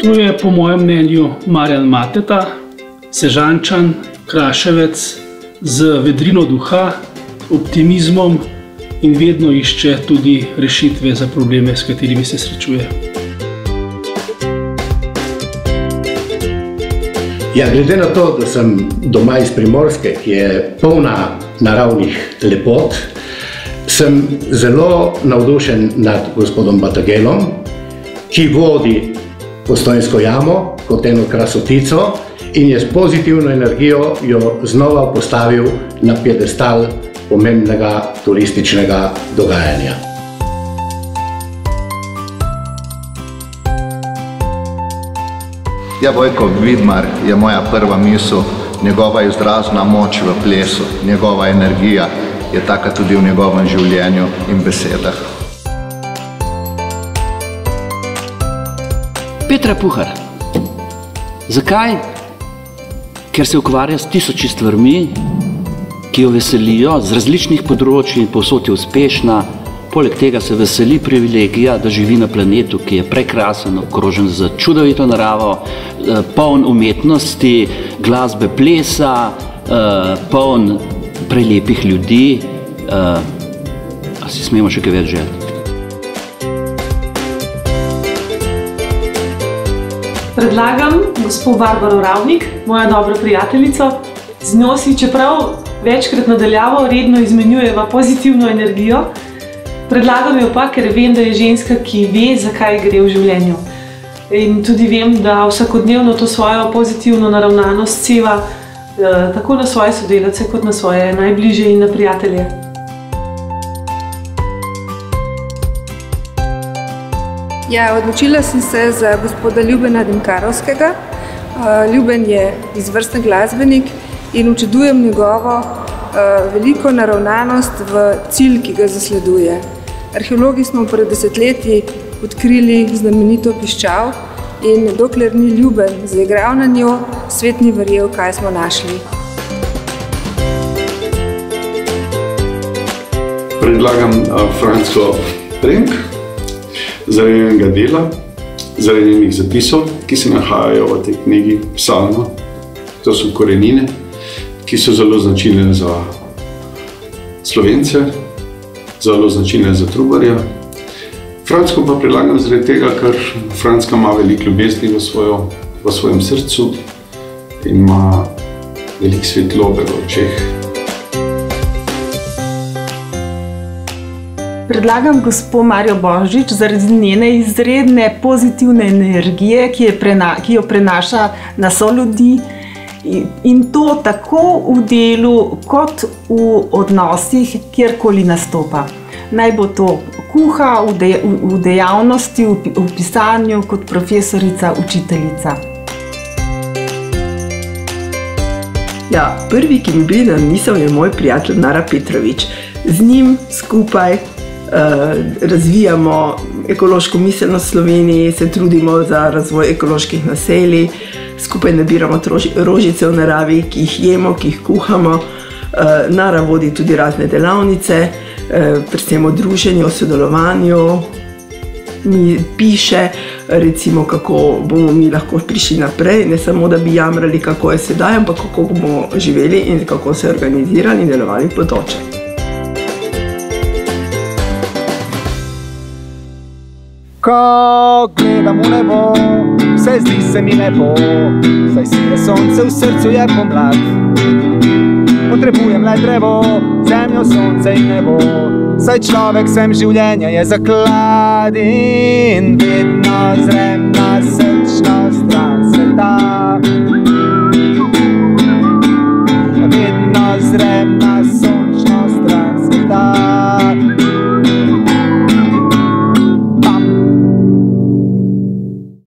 To je po mojem mnenju Marjan Mateta, Sežančan, Kraševec z vedrino duha, optimizmom in vedno išče tudi rešitve za probleme, s katerimi se srečuje. Ja, glede na to, da sem doma iz Primorske, ki je polna naravnih lepot, sem zelo navdušen nad gospodom Batagelom, ki vodi Postojnsko jamo kot eno krasotico in je s pozitivno energijo jo znova postavil na piedestal pomembnega turističnega dogajanja. Ja, Vojko Vidmar je moja prva misel, njegova izrazna moč v plesu, njegova energija je taka tudi v njegovem življenju in besedah. Petra Puhar. Zakaj? Ker se ukvarja s tisoči stvarmi, ki jo veselijo z različnih področji in povsod je uspešna. Poleg tega se veseli privilegija, da živi na planetu, ki je prekrasen, obkrožen z čudovito naravo, poln umetnosti, glasbe, plesa, poln prelepih ljudi. A si smemo še kaj več želeti? Predlagam gospod Barbaro Ravnik, moja dobra prijateljico. Z njo si, čeprav večkrat nadaljavo, redno izmenjujeva pozitivno energijo. Predlagam jo pa, ker vem, da je ženska, ki ve, zakaj gre v življenju. In tudi vem, da vsakodnevno to svojo pozitivno naravnanost seva tako na svoje sodelavce, kot na svoje najbližje in na prijatelje. Ja, odločila sem se za gospoda Ljubena Dimkarovskega. Ljuben je izvrsten glasbenik in občudujem njegovo veliko naravnanost v cilj, ki ga zasleduje. Arheologi smo pred desetletji odkrili znamenito piščal in dokler ni Ljuben zaigral na njo, svet ni verjel, kaj smo našli. Predlagam Franco Trenk zaradi njenega dela, zaradi njenih zapisov, ki se nahajajo v tej knjigi Psalma. To so korenine, ki so zelo značilne za Slovence, zelo značilne za Trubarja. Franco pa predlagam zaradi tega, ker Franca ima veliko ljubezni v svojem srcu in ima veliko svetlobe v očeh. Predlagam gospo Marjo Božič zaradi njene izredne pozitivne energije, ki jo prenaša na soljudi. In to tako v delu, kot v odnosih, kjerkoli nastopa. Naj bo to kuha v dejavnosti, v pisanju, kot profesorica, učiteljica. Ja, prvi, ki mi pride na misel, je moj prijatelj Nara Petrovič. Z njim skupaj razvijamo ekološko miselnost v Sloveniji, se trudimo za razvoj ekoloških naselij, skupaj nabiramo rožice v naravi, ki jih jemo, ki jih kuhamo. Nara vodi tudi razne delavnice, predvsem o druženju, o sodelovanju. Mi piše, recimo, kako bomo mi lahko prišli naprej, ne samo, da bi jamrali, kako je sedaj, ampak kako bomo živeli in kako se organizirali in delovali v bodoče. Ko gledam v nebo, vse zdi se mi lepo, saj sije sonce, v srcu je pomlad. Potrebujem le drevo, zemljo, sonce in nebo, saj človek sem življenja je zaklad in vedno zrem na srčno stran sveta. Vedno zrem na sonce.